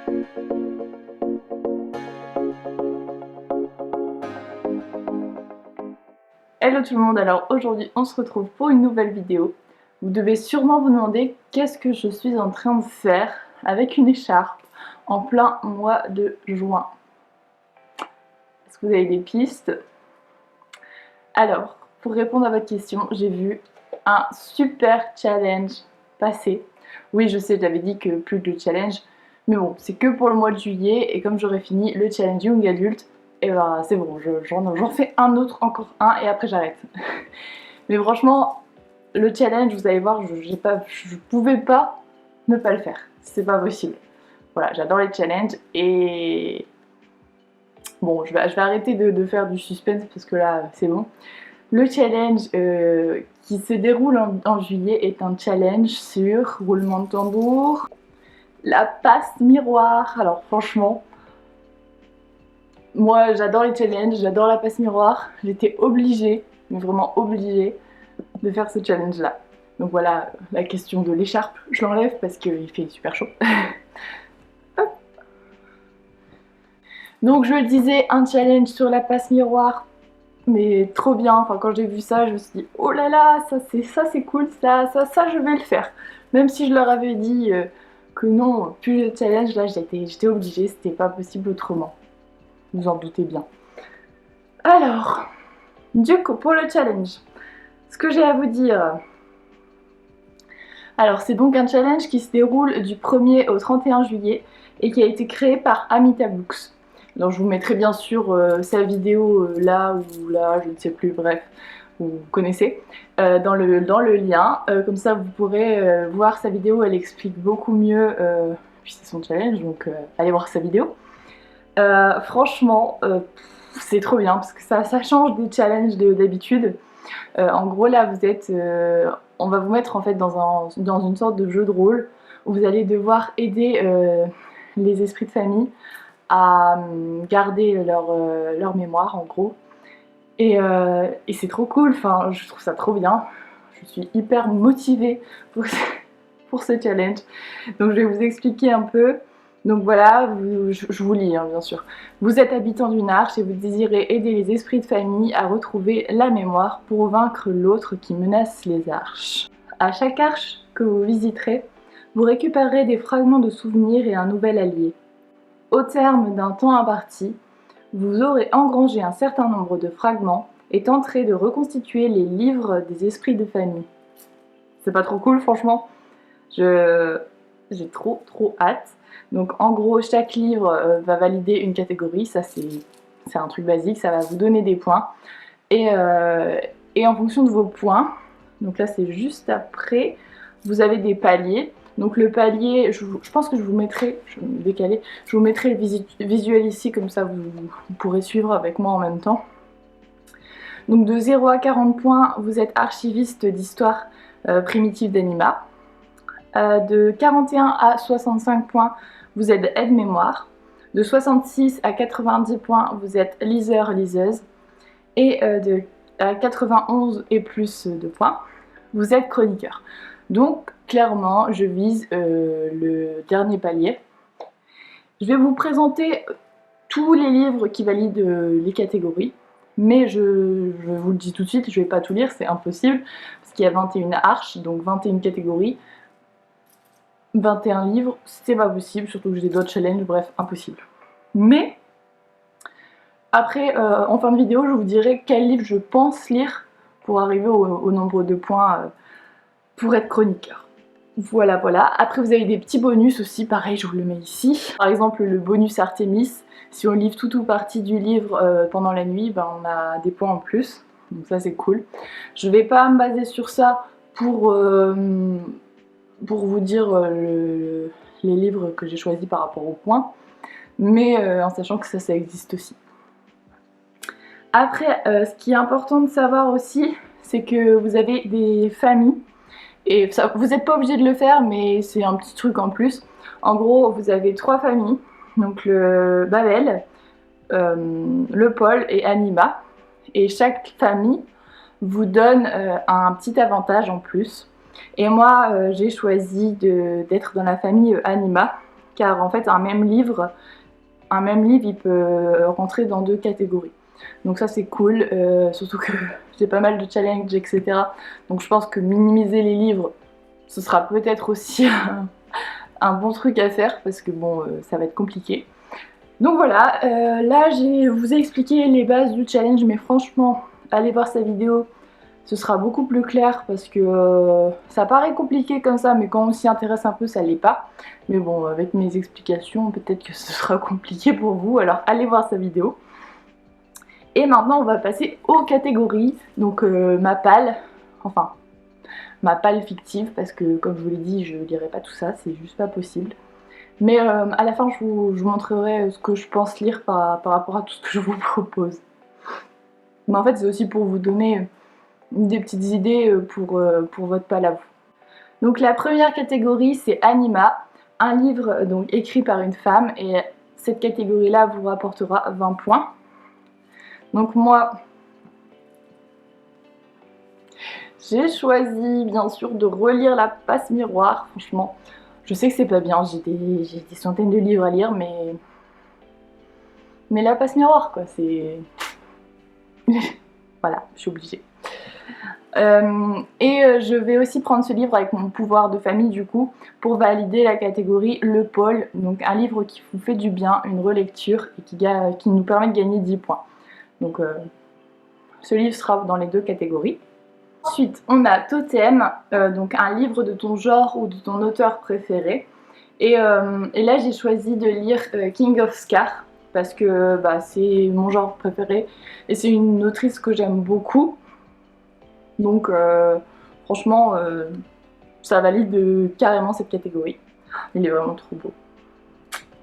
Hello tout le monde, alors aujourd'hui on se retrouve pour une nouvelle vidéo. Vous devez sûrement vous demander qu'est-ce que je suis en train de faire avec une écharpe en plein mois de juin. Est-ce que vous avez des pistes? Alors, pour répondre à votre question, j'ai vu un super challenge passer. Oui, je sais, j'avais dit que plus de challenge, mais bon, c'est que pour le mois de juillet et comme j'aurai fini le challenge Young Adult, et ben c'est bon, j'en fais un autre, encore un et après j'arrête. Mais franchement, le challenge, vous allez voir, je pouvais pas ne pas le faire. C'est pas possible. Voilà, j'adore les challenges et bon, je vais arrêter de faire du suspense parce que là, c'est bon. Le challenge qui se déroule en juillet est un challenge sur, roulement de tambour, la passe miroir. Alors franchement, moi j'adore les challenges, j'adore la passe miroir. J'étais obligée, mais vraiment obligée, de faire ce challenge là. Donc voilà, la question de l'écharpe, je l'enlève parce qu'il fait super chaud. Donc je le disais, un challenge sur la passe miroir, mais trop bien. Enfin quand j'ai vu ça, je me suis dit oh là là, ça c'est cool, ça je vais le faire. Même si je leur avais dit que non, plus le challenge, là j'étais obligée, c'était pas possible autrement. Vous en doutez bien. Alors, du coup pour le challenge, ce que j'ai à vous dire. Alors c'est donc un challenge qui se déroule du 1er au 31 juillet et qui a été créé par Amita Books. Alors je vous mettrai bien sûr sa vidéo là ou là, je ne sais plus, bref, vous connaissez, dans le lien. Comme ça vous pourrez voir sa vidéo, elle explique beaucoup mieux, puis c'est son challenge, donc allez voir sa vidéo. Franchement, c'est trop bien parce que ça change des challenges d'habitude. En gros là vous êtes, on va vous mettre en fait dans une sorte de jeu de rôle où vous allez devoir aider les esprits de famille à garder leur mémoire en gros. Et c'est trop cool, enfin je trouve ça trop bien. Je suis hyper motivée pour ce challenge. Donc je vais vous expliquer un peu. Donc voilà, je vous lis hein, bien sûr. Vous êtes habitant d'une arche et vous désirez aider les esprits de famille à retrouver la mémoire pour vaincre l'autre qui menace les arches. À chaque arche que vous visiterez, vous récupérerez des fragments de souvenirs et un nouvel allié. Au terme d'un temps imparti, vous aurez engrangé un certain nombre de fragments et tenterez de reconstituer les livres des esprits de famille. C'est pas trop cool franchement? J'ai trop hâte. Donc en gros chaque livre va valider une catégorie, ça c'est un truc basique, ça va vous donner des points. Et en fonction de vos points, donc là c'est juste après, vous avez des paliers. Donc le palier, je pense que je vous mettrai, je vais me décaler, je vous mettrai le visuel ici, comme ça vous pourrez suivre avec moi en même temps. Donc de 0 à 40 points, vous êtes archiviste d'histoire primitive d'Anima. De 41 à 65 points, vous êtes aide-mémoire. De 66 à 90 points, vous êtes liseur-liseuse. Et à 91 et plus de points, vous êtes chroniqueur. Donc clairement, je vise le dernier palier. Je vais vous présenter tous les livres qui valident les catégories. Mais je vous le dis tout de suite, je ne vais pas tout lire, c'est impossible. Parce qu'il y a 21 arches, donc 21 catégories. 21 livres, c'est pas possible, surtout que j'ai d'autres challenges, bref, impossible. Mais après, en fin de vidéo, je vous dirai quel livre je pense lire pour arriver au nombre de points pour être chroniqueur. Voilà. Après, vous avez des petits bonus aussi, pareil, je vous le mets ici. Par exemple, le bonus Artemis. Si on livre tout ou partie du livre pendant la nuit, ben, on a des points en plus. Donc ça, c'est cool. Je vais pas me baser sur ça pour vous dire les livres que j'ai choisis par rapport aux points, mais en sachant que ça existe aussi. Après, ce qui est important de savoir aussi, c'est que vous avez des familles, et ça, vous n'êtes pas obligé de le faire, mais c'est un petit truc en plus. En gros, vous avez 3 familles, donc le Babel, le Pôle et Anima, et chaque famille vous donne un petit avantage en plus. Et moi, j'ai choisi d'être dans la famille Anima, car en fait un même livre il peut rentrer dans 2 catégories. Donc ça c'est cool, surtout que j'ai pas mal de challenges, etc. Donc je pense que minimiser les livres, ce sera peut-être aussi un bon truc à faire, parce que bon, ça va être compliqué. Donc voilà, là je vous ai expliqué les bases du challenge, mais franchement, allez voir sa vidéo, ce sera beaucoup plus clair, parce que ça paraît compliqué comme ça, mais quand on s'y intéresse un peu, ça l'est pas. Mais bon, avec mes explications, peut-être que ce sera compliqué pour vous, alors allez voir sa vidéo. Et maintenant, on va passer aux catégories. Donc ma palle, enfin, ma palle fictive, parce que comme je vous l'ai dit, je lirai pas tout ça, c'est juste pas possible. Mais à la fin, je vous montrerai ce que je pense lire par rapport à tout ce que je vous propose. Mais en fait, c'est aussi pour vous donner des petites idées pour votre palle à vous. Donc la première catégorie, c'est Anima, un livre donc écrit par une femme, et cette catégorie-là vous rapportera 20 points. Donc moi, j'ai choisi bien sûr de relire La Passe Miroir. Franchement, je sais que c'est pas bien, j'ai des centaines de livres à lire, mais La Passe Miroir quoi, c'est... Voilà, je suis obligée. Je vais aussi prendre ce livre avec mon pouvoir de famille du coup, pour valider la catégorie Le Pôle, donc un livre qui vous fait du bien, une relecture, et qui nous permet de gagner 10 points. Donc ce livre sera dans les 2 catégories. Ensuite, on a Totem, donc un livre de ton genre ou de ton auteur préféré. Et là, j'ai choisi de lire King of Scar, parce que c'est mon genre préféré, et c'est une autrice que j'aime beaucoup. Donc franchement, ça valide carrément cette catégorie. Il est vraiment trop beau.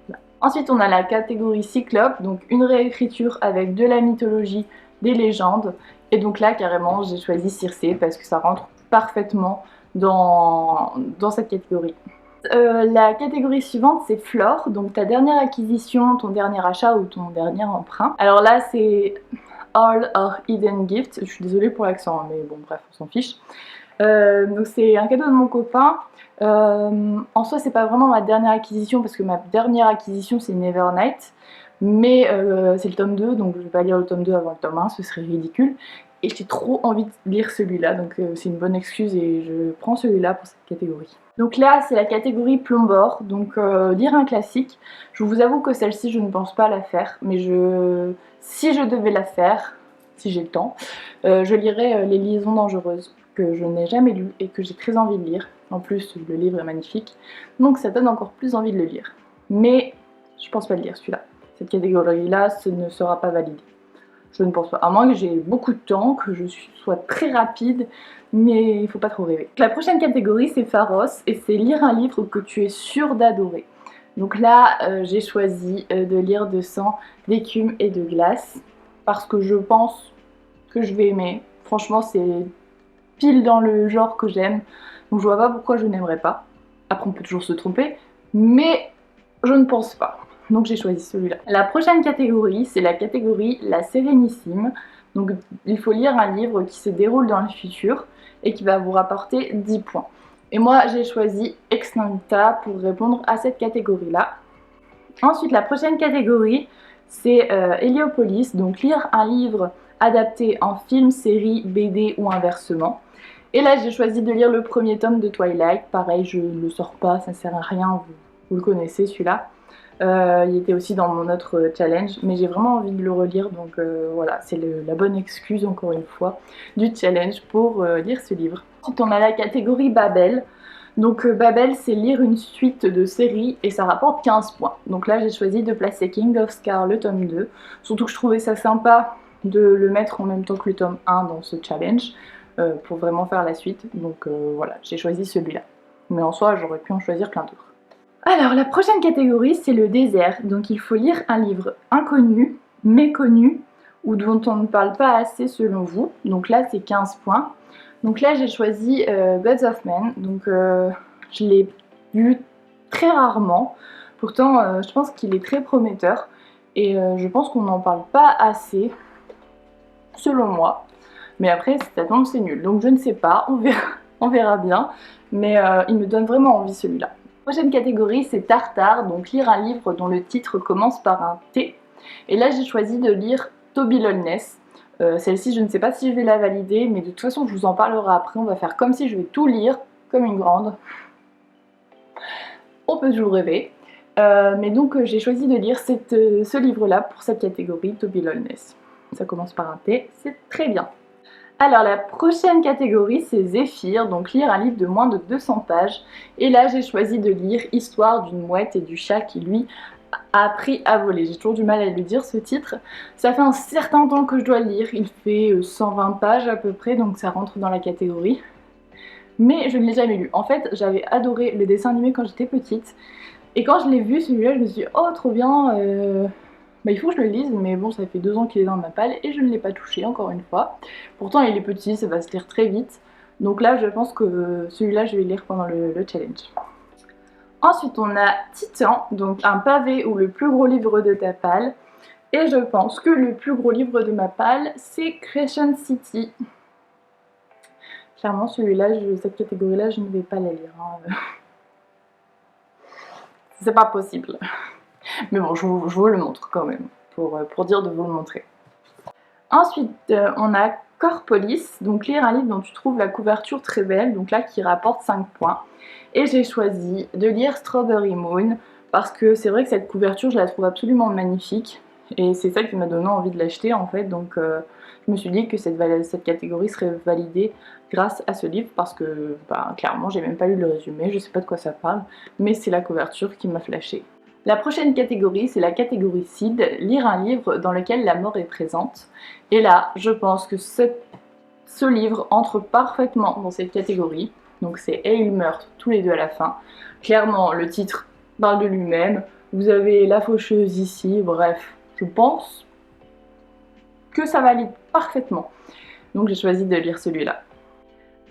Voilà. Ensuite, on a la catégorie Cyclope, donc une réécriture avec de la mythologie, des légendes. Et donc là, carrément, j'ai choisi Circé parce que ça rentre parfaitement dans cette catégorie. La catégorie suivante, c'est Flore, donc ta dernière acquisition, ton dernier achat ou ton dernier emprunt. Alors là, c'est All or Hidden Gift, je suis désolée pour l'accent, mais bon bref, on s'en fiche. Donc c'est un cadeau de mon copain. En soi, c'est pas vraiment ma dernière acquisition, parce que ma dernière acquisition c'est Nevernight, mais c'est le tome 2, donc je vais pas lire le tome 2 avant le tome 1, ce serait ridicule. Et j'ai trop envie de lire celui-là, donc c'est une bonne excuse et je prends celui-là pour cette catégorie. Donc là, c'est la catégorie Plombor, donc lire un classique. Je vous avoue que celle-ci, je ne pense pas la faire, mais si je devais la faire, si j'ai le temps, je lirais Les Liaisons Dangereuses, que je n'ai jamais lu et que j'ai très envie de lire. En plus, le livre est magnifique, donc ça donne encore plus envie de le lire. Mais je pense pas le lire celui-là. Cette catégorie-là, ce ne sera pas validé. Je ne pense pas, à moins que j'ai beaucoup de temps, que je sois très rapide, mais il faut pas trop rêver. La prochaine catégorie, c'est Pharos, et c'est lire un livre que tu es sûr d'adorer. Donc là, j'ai choisi de lire De sang, d'écume et de glace, parce que je pense que je vais aimer. Franchement, c'est pile dans le genre que j'aime, donc je vois pas pourquoi je n'aimerais pas. Après, on peut toujours se tromper, mais je ne pense pas. Donc j'ai choisi celui-là. La prochaine catégorie, c'est la catégorie La Sérénissime. Donc il faut lire un livre qui se déroule dans le futur et qui va vous rapporter 10 points. Et moi j'ai choisi Ex Nihilita pour répondre à cette catégorie-là. Ensuite, la prochaine catégorie, c'est Héliopolis, donc lire un livre adapté en film, série, BD ou inversement. Et là j'ai choisi de lire le premier tome de Twilight. Pareil, je ne le sors pas, ça sert à rien, vous le connaissez celui-là. Il était aussi dans mon autre challenge, mais j'ai vraiment envie de le relire, donc voilà, c'est la bonne excuse, encore une fois, du challenge pour lire ce livre. Ensuite, on a la catégorie Babel. Donc Babel, c'est lire une suite de séries et ça rapporte 15 points. Donc là, j'ai choisi de placer King of Scar, le tome 2. Surtout que je trouvais ça sympa de le mettre en même temps que le tome 1 dans ce challenge, pour vraiment faire la suite. Donc voilà, j'ai choisi celui-là. Mais en soi, j'aurais pu en choisir plein d'autres. Alors la prochaine catégorie, c'est le désert. Donc il faut lire un livre inconnu, méconnu, ou dont on ne parle pas assez selon vous. Donc là c'est 15 points. Donc là j'ai choisi Gods of Men. Donc je l'ai lu très rarement. Pourtant je pense qu'il est très prometteur. Et je pense qu'on n'en parle pas assez, selon moi. Mais après ça tombe c'est nul. Donc je ne sais pas, on verra bien. Mais il me donne vraiment envie celui-là. Prochaine catégorie, c'est Tartare, donc lire un livre dont le titre commence par un T. Et là, j'ai choisi de lire Toby Lowness. Celle-ci, je ne sais pas si je vais la valider, mais de toute façon, je vous en parlerai après. On va faire comme si je vais tout lire, comme une grande. On peut toujours rêver. Mais donc, j'ai choisi de lire ce livre-là pour cette catégorie, Toby Lowness. Ça commence par un T, c'est très bien. Alors la prochaine catégorie c'est Zéphyr, donc lire un livre de moins de 200 pages. Et là j'ai choisi de lire Histoire d'une mouette et du chat qui lui a appris à voler. J'ai toujours du mal à lui dire ce titre. Ça fait un certain temps que je dois le lire, il fait 120 pages à peu près, donc ça rentre dans la catégorie. Mais je ne l'ai jamais lu. En fait j'avais adoré le dessin animé quand j'étais petite. Et quand je l'ai vu celui-là je me suis dit oh trop bien, bah, il faut que je le lise, mais bon, ça fait 2 ans qu'il est dans ma palle et je ne l'ai pas touché encore une fois. Pourtant, il est petit, ça va se lire très vite. Donc là, je pense que celui-là, je vais lire pendant le challenge. Ensuite, on a Titan, donc un pavé ou le plus gros livre de ta palle. Et je pense que le plus gros livre de ma palle, c'est Crescent City. Clairement, celui-là, cette catégorie-là, je ne vais pas la lire. Hein. C'est pas possible. Mais bon, je vous le montre quand même, pour dire de vous le montrer. Ensuite, on a Corpolis, donc lire un livre dont tu trouves la couverture très belle, donc là qui rapporte 5 points. Et j'ai choisi de lire Strawberry Moon, parce que c'est vrai que cette couverture, je la trouve absolument magnifique. Et c'est ça qui m'a donné envie de l'acheter en fait, donc je me suis dit que cette catégorie serait validée grâce à ce livre, parce que bah, clairement j'ai même pas lu le résumé, je sais pas de quoi ça parle, mais c'est la couverture qui m'a flashé. La prochaine catégorie, c'est la catégorie Sid, lire un livre dans lequel la mort est présente. Et là, je pense que ce livre entre parfaitement dans cette catégorie. Donc c'est Et ils meurent tous les deux à la fin. Clairement, le titre parle de lui-même. Vous avez la faucheuse ici, bref, je pense que ça valide parfaitement. Donc j'ai choisi de lire celui-là.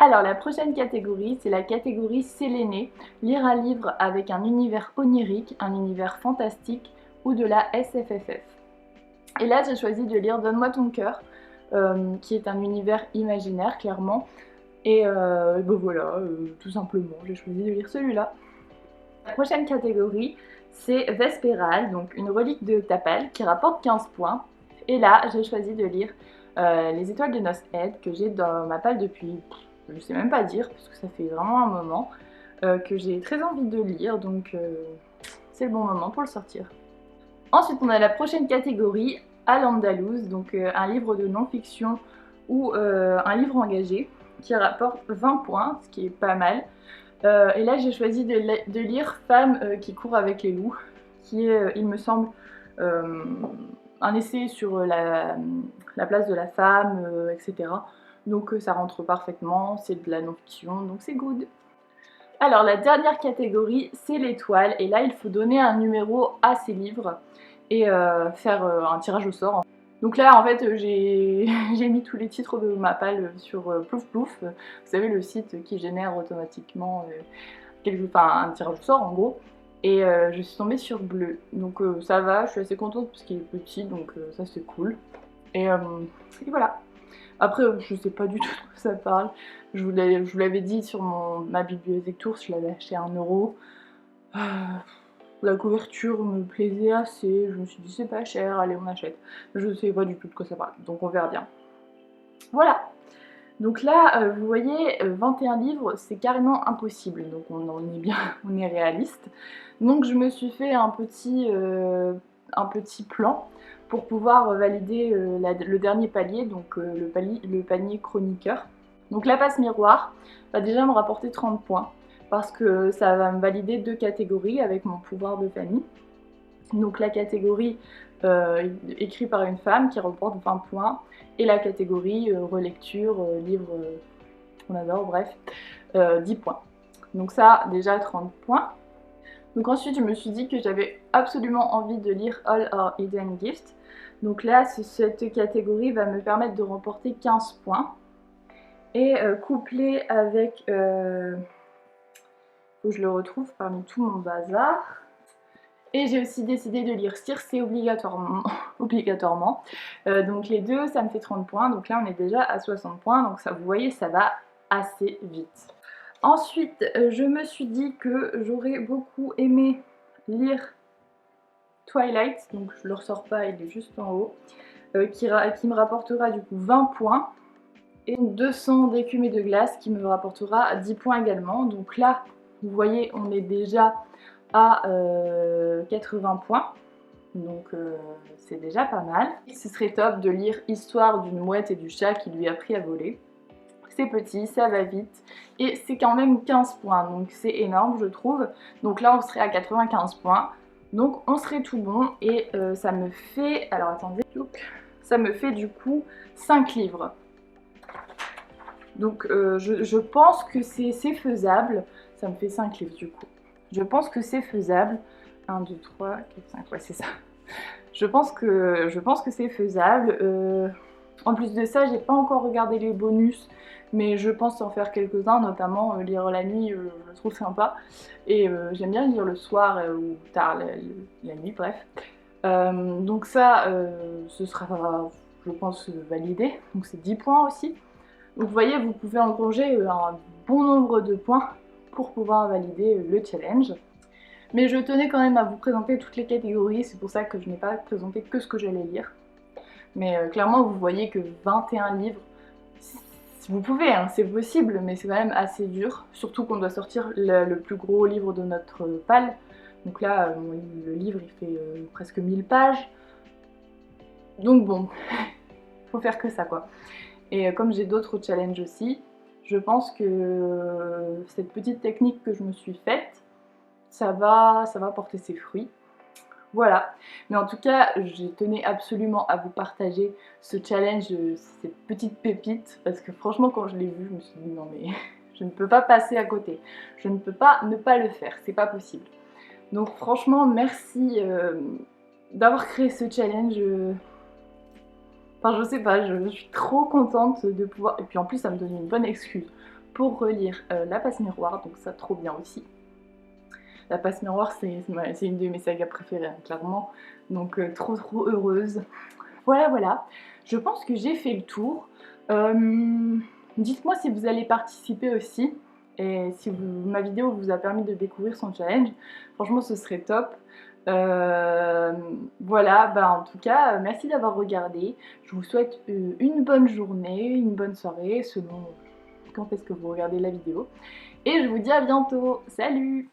Alors la prochaine catégorie, c'est la catégorie Séléné, lire un livre avec un univers onirique, un univers fantastique ou de la SFFF. Et là j'ai choisi de lire Donne-moi ton cœur, qui est un univers imaginaire clairement. Et ben voilà, tout simplement, j'ai choisi de lire celui-là. La prochaine catégorie, c'est Vespéral, donc une relique de Tapal qui rapporte 15 points. Et là, j'ai choisi de lire Les étoiles de Nost Head, que j'ai dans ma palle depuis, je sais même pas dire, parce que ça fait vraiment un moment, que j'ai très envie de lire, donc c'est le bon moment pour le sortir. Ensuite, on a la prochaine catégorie, Al-Andalus, donc un livre de non-fiction ou un livre engagé qui rapporte 20 points, ce qui est pas mal. Et là, j'ai choisi de lire Femme qui court avec les loups, qui est, il me semble, un essai sur la place de la femme, etc. Donc ça rentre parfaitement, c'est de la non-fiction, donc c'est good. Alors la dernière catégorie, c'est l'étoile, et là il faut donner un numéro à ces livres et faire un tirage au sort. Donc là en fait j'ai mis tous les titres de ma palle sur Plouf Plouf, vous savez le site qui génère automatiquement un tirage au sort en gros, et je suis tombée sur bleu, donc ça va, je suis assez contente parce qu'il est petit, donc ça c'est cool, et voilà. Après, je sais pas du tout de quoi ça parle. Je vous l'avais dit sur ma bibliothèque Tours, je l'avais acheté à 1 €. La couverture me plaisait assez, je me suis dit c'est pas cher, allez on achète. Je sais pas du tout de quoi ça parle, donc on verra bien. Voilà. Donc là, vous voyez, 21 livres, c'est carrément impossible, donc on est bien, on est réaliste. Donc je me suis fait un petit plan pour pouvoir valider le dernier palier, donc le panier chroniqueur. Donc la passe miroir va déjà me rapporter 30 points, parce que ça va me valider 2 catégories avec mon pouvoir de famille. Donc la catégorie écrite par une femme qui remporte 20 points, et la catégorie relecture, livre qu'on adore, bref, 10 points. Donc ça, déjà 30 points. Donc ensuite, je me suis dit que j'avais absolument envie de lire All Our Hidden Gifts. Donc là, cette catégorie va me permettre de remporter 15 points. Et couplé avec... faut que je le retrouve parmi tout mon bazar. Et j'ai aussi décidé de lire Circé obligatoirement. Donc les deux, ça me fait 30 points. Donc là, on est déjà à 60 points. Donc ça, vous voyez, ça va assez vite. Ensuite, je me suis dit que j'aurais beaucoup aimé lire Twilight, donc je le ressors pas, il est juste en haut, qui me rapportera du coup 20 points, et 200 d'écume et de glace qui me rapportera 10 points également. Donc là, vous voyez, on est déjà à 80 points, donc c'est déjà pas mal. Ce serait top de lire Histoire d'une mouette et du chat qui lui a appris à voler. C'est petit, ça va vite, et c'est quand même 15 points, donc c'est énorme je trouve. Donc là on serait à 95 points, donc on serait tout bon, et ça me fait, alors attendez, ça me fait du coup 5 livres. Donc je pense que c'est faisable, ça me fait 5 livres du coup. Je pense que c'est faisable, 1, 2, 3, 4, 5, ouais c'est ça. Je pense que c'est faisable. En plus de ça, j'ai pas encore regardé les bonus, mais je pense en faire quelques-uns, notamment lire la nuit, je le trouve sympa. Et j'aime bien lire le soir ou tard la nuit, bref. Donc ça, ce sera, je pense, validé. Donc c'est 10 points aussi. Donc vous voyez, vous pouvez engranger un bon nombre de points pour pouvoir valider le challenge. Mais je tenais quand même à vous présenter toutes les catégories, c'est pour ça que je n'ai pas présenté que ce que j'allais lire. Mais clairement, vous voyez que 21 livres, vous pouvez, hein, c'est possible, mais c'est quand même assez dur. Surtout qu'on doit sortir le plus gros livre de notre palle. Donc là, le livre, il fait presque 1000 pages. Donc bon, faut faire que ça, quoi. Et comme j'ai d'autres challenges aussi, je pense que cette petite technique que je me suis faite, ça va porter ses fruits. Voilà, mais en tout cas, je tenais absolument à vous partager ce challenge, cette petite pépite, parce que franchement, quand je l'ai vu, je me suis dit non mais je ne peux pas passer à côté, je ne peux pas ne pas le faire, c'est pas possible. Donc franchement, merci d'avoir créé ce challenge. Enfin, je sais pas, je suis trop contente de pouvoir. Et puis en plus, ça me donne une bonne excuse pour relire La Passe Miroir, donc ça, trop bien aussi. La Passe Miroir, c'est une de mes sagas préférées, hein, clairement. Donc trop heureuse. Voilà. Je pense que j'ai fait le tour. Dites-moi si vous allez participer aussi. Et si ma vidéo vous a permis de découvrir son challenge. Franchement, ce serait top. Voilà, bah en tout cas, merci d'avoir regardé. Je vous souhaite une bonne journée, une bonne soirée, selon quand est-ce que vous regardez la vidéo. Et je vous dis à bientôt. Salut!